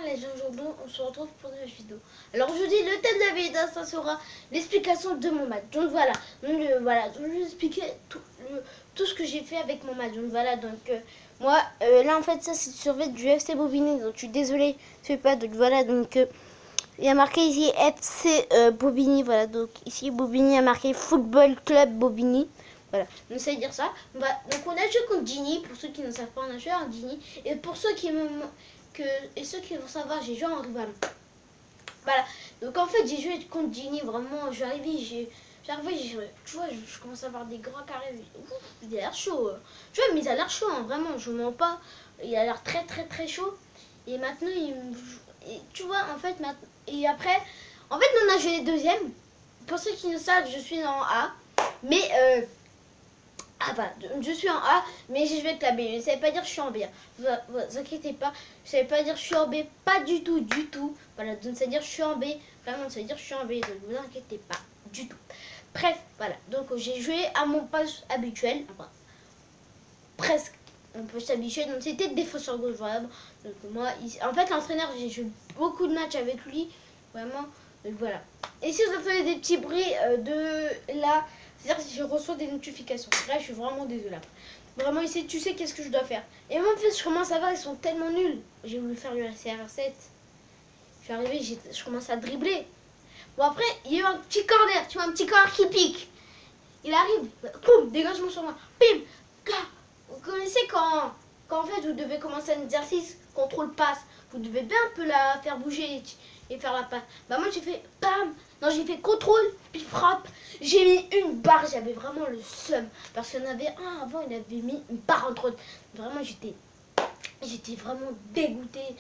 les gens aujourd'hui, on se retrouve pour une vidéo. Alors aujourd'hui, le thème de la vidéo, ça sera l'explication de mon match. Donc voilà, donc je vais expliquer tout ce que j'ai fait avec mon match. Donc voilà, moi, là en fait, ça c'est sur fait du FC Bobigny, donc je suis désolée, je sais pas, donc voilà, il y a marqué ici FC Bobigny, voilà, donc ici Bobigny a marqué Football Club Bobigny. Voilà, donc ça veut dire ça. Donc on a joué contre Gini, pour ceux qui ne savent pas, on a joué en Gini. Et pour ceux qui ceux qui vont savoir, j'ai joué en rival. Voilà, donc en fait j'ai joué contre Gini, vraiment, j'arrivais, tu vois, je commence à avoir des grands carrés. Il a l'air chaud. Tu vois, mais il a l'air chaud, hein, vraiment, je mens pas. Il a l'air très chaud. Et maintenant, tu vois, en fait, et après, en fait, on a joué les deuxièmes. Pour ceux qui ne savent, je suis en A. Mais, voilà, je suis en A, mais je vais être la B. Ça veut pas dire que je suis en B. Vous inquiétez pas, ça veut pas dire que je suis en B, pas du tout. Voilà, donc ça veut dire que je suis en B. Vraiment, ça veut dire que je suis en B, donc vous inquiétez pas du tout. Bref, voilà, donc j'ai joué à mon poste habituel. Enfin, presque mon poste habituel, donc c'était défenseur gauche, voilà. Donc moi, en fait, l'entraîneur, j'ai joué beaucoup de matchs avec lui, vraiment. Donc voilà. Et si vous entendez des petits bruits de là, c'est-à-dire que je reçois des notifications. Là, je suis vraiment désolée. Vraiment, ici, tu sais qu'est-ce que je dois faire. Et moi, en fait, je commence à voir, ils sont tellement nuls. J'ai voulu faire le CR7. Je suis arrivée, je commence à dribbler. Bon, après, il y a eu un petit corner, tu vois, un petit corner qui pique. Il arrive, boum, dégagement sur moi, bim, vous connaissez quand en fait vous devez commencer un exercice, contrôle passe, vous devez bien un peu la faire bouger et faire la passe. Bah moi j'ai fait bam, non j'ai fait contrôle, puis frappe, j'ai mis une barre, j'avais vraiment le seum, parce qu'il y en avait un avant, il avait mis une barre entre autres. Vraiment j'étais vraiment dégoûtée.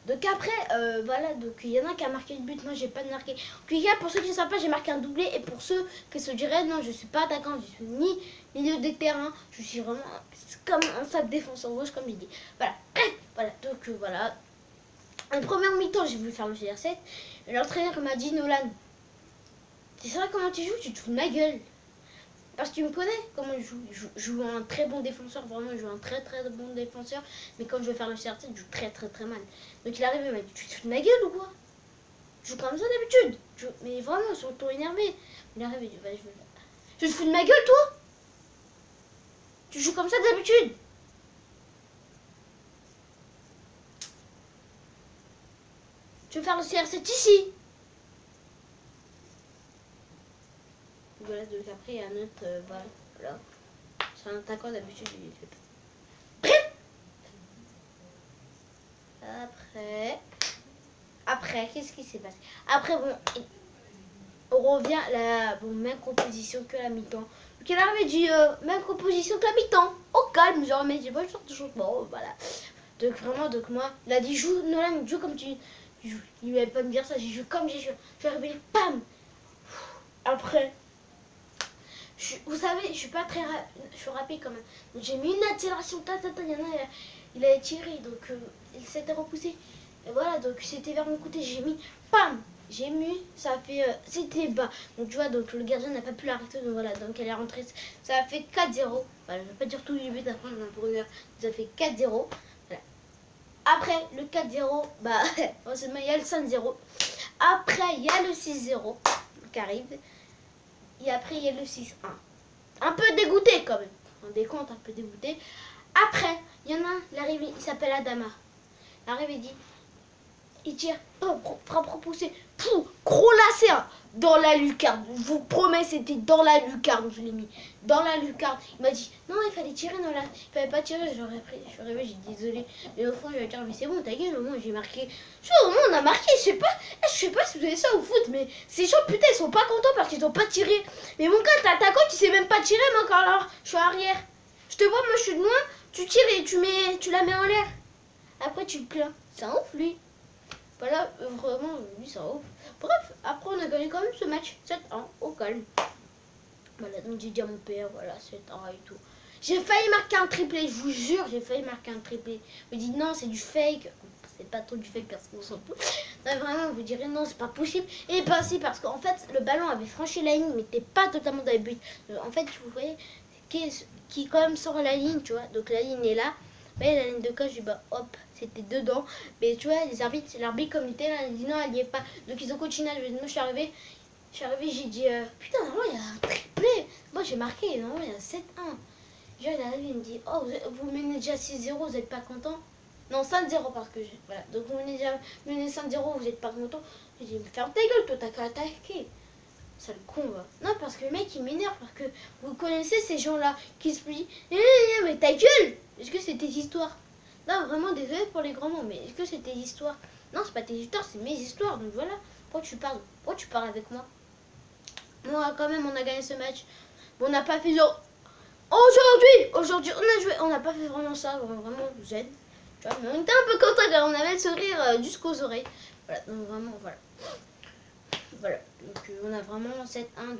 Donc après, voilà, donc il y en a qui a marqué le but, moi j'ai pas marqué. En tout cas, pour ceux qui ne savent pas, j'ai marqué un doublé. Et pour ceux qui se diraient, non, je suis pas attaquant, je suis ni milieu de terrain, je suis vraiment comme un sable défenseur gauche, comme je dis. Voilà, voilà, donc voilà. En première mi-temps, j'ai voulu faire le CR7. Et l'entraîneur m'a dit, Nolan, tu sais comment tu joues, tu te fous de ma gueule. Parce que tu me connais, comment je joue. Je joue un très bon défenseur, vraiment, je joue un très bon défenseur. Mais quand je veux faire le CR7, je joue très mal. Donc il arrive, il m'a dit, tu te fous de ma gueule ou quoi? Je joue comme ça d'habitude. Mais vraiment, sur le ton énervé. Il arrive, il dit, bah, je te fous de ma gueule, toi? Tu joues comme ça d'habitude? Tu veux faire le CR7 ici? Voilà, donc après, il y a un autre, voilà. C'est un attaquant d'habitude, il fait pas. Après, qu'est-ce qui s'est passé? Après, bon, on revient à la même composition que la mi-temps. Donc, il avait dit même composition que la mi-temps. Au calme, genre, mais j'ai pas le genre de changement, voilà. Donc, vraiment, donc moi, il a dit, joue, Nolan, joue comme tu joues. Il ne pas me dire ça, j'ai joué comme j'ai joué. Je suis arrivé, bam! Après, vous savez, je suis pas très je suis rapide quand même. Donc j'ai mis une accélération, il y en a, il a tiré, donc il s'était repoussé. Et voilà, donc c'était vers mon côté, j'ai mis, pam, j'ai mis, ça a fait, c'était bas. Donc tu vois, donc le gardien n'a pas pu l'arrêter, donc voilà, donc elle est rentrée, ça a fait 4-0. Voilà, je vais pas dire tous les buts, après on a pour une heure, ça a fait 4-0. Voilà. Après le 4-0, bah, il y a le 5-0. Après, il y a le 6-0 qui arrive. Et après, il y a le 6-1. Un peu dégoûté quand même. On décompte, un peu dégoûté. Après, il y en a un, il arrive, il s'appelle Adama. Il arrive, il dit, il tire, frappe repoussée, gros lacet dans la lucarne. Je vous promets, c'était dans la lucarne, je l'ai mis. Dans la lucarne. Il m'a dit, non, il fallait tirer dans la... Il fallait pas tirer, j'aurais pris. Je suis arrivé, j'ai dit désolé. Mais au fond, je vais dire, mais c'est bon, ta gueule, au moins j'ai marqué. Je vois, au moins on a marqué, je sais pas si vous avez ça au foot, mais ces gens, putain, ils sont pas contents parce qu'ils ont pas tiré. Mais mon gars, t'es attaquant, tu sais même pas tirer, moi, encore alors, je suis arrière. Je te vois, moi, je suis de loin, tu tires et tu la mets en l'air. Après, tu te plains. C'est un ouf, lui. Voilà, vraiment, lui, c'est un ouf. Bref, après, on a gagné quand même ce match. 7-1, au calme. Voilà, donc j'ai dit à mon père, voilà, 7-1 et tout. J'ai failli marquer un triplé, je vous jure, j'ai failli marquer un triplé. Il me dit, non, c'est du fake. C'est pas trop du fake parce qu'on s'en fout. Non, vraiment, vous direz, non, c'est pas possible. Et pas si, parce qu'en fait, le ballon avait franchi la ligne, mais n'était pas totalement dans les buts. En fait, vous voyez, qui quand même sort la ligne, tu vois. Donc la ligne est là. Mais la ligne de coche, bah hop, c'était dedans. Mais tu vois, l'arbitre comme il était là, il a dit non, elle n'y est pas. Donc ils ont continué. Moi, je suis arrivé, j'ai dit putain, normalement il y a un triplé. Moi j'ai marqué, normalement il y a 7-1. Genre, il arrive, il me dit oh, vous menez déjà 6-0, vous n'êtes pas content? Non, 5-0 parce que j'ai. Voilà, donc vous menez 5-0, vous n'êtes pas content? J'ai dit, ferme ta gueule, toi, t'as qu'à attaquer. Ça le con, va. Non, parce que le mec, il m'énerve. Parce que vous connaissez ces gens-là qui se disent mais ta gueule! Est-ce que c'est tes histoires? Non, vraiment, désolé pour les grands mots, mais est-ce que c'est tes histoires? Non, c'est pas tes histoires, c'est mes histoires. Donc voilà. Pourquoi tu parles? Pourquoi tu parles avec moi? Moi, quand même, on a gagné ce match. Bon, on n'a pas fait genre. Aujourd'hui, on a joué. On n'a pas fait vraiment ça, vraiment zen. Tu vois, mais on était un peu contents quand on avait le sourire jusqu'aux oreilles. Voilà, donc vraiment, voilà. Voilà, donc on a vraiment 7-1. Donc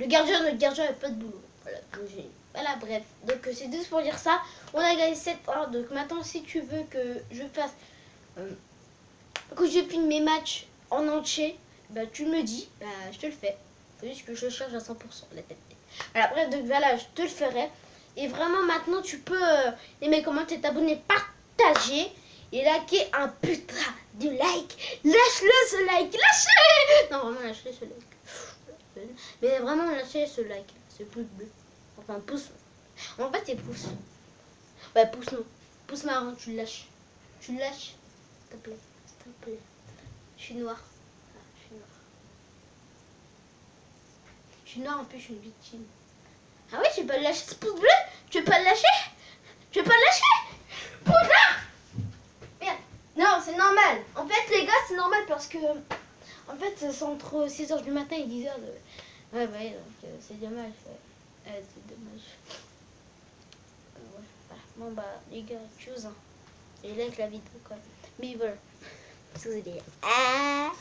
notre gardien n'a pas de boulot. Voilà, donc voilà, bref. Donc c'est juste pour dire ça. On a gagné 7-1. Donc maintenant, si tu veux que je fasse, que je filme mes matchs en entier, bah tu me dis, bah je te le fais. Faut juste que je cherche à 100% la tête. Voilà, bref, donc voilà, je te le ferai. Et vraiment, maintenant, tu peux aimer, commenter, t'abonner, partager et liker un putain de like. Lâche-le ce like, lâche-le. Non, vraiment, lâche-le ce like. Mais vraiment, lâchez ce like, ce pouce bleu. Enfin, pouce. En fait, c'est pouce. Ouais, pouce non. Pouce marron, tu le lâches. Tu le lâches. S'il te plaît. S'il te plaît. Je suis noire. Ah, je suis noire. Je suis noire, en plus, je suis une victime. Ah oui, tu peux le lâcher ce pouce bleu? Tu veux pas le lâcher? Tu veux pas le lâcher? Putain! Merde. Non, c'est normal. En fait, les gars, c'est normal parce que... En fait, c'est entre 6h du matin et 10h. Ouais, ouais, donc c'est dommage. Ouais, c'est dommage. Ouais, voilà. Bon, bah, les gars, tchuss. Hein. Et like la vidéo, quoi. Mais voilà. Désolé. Ah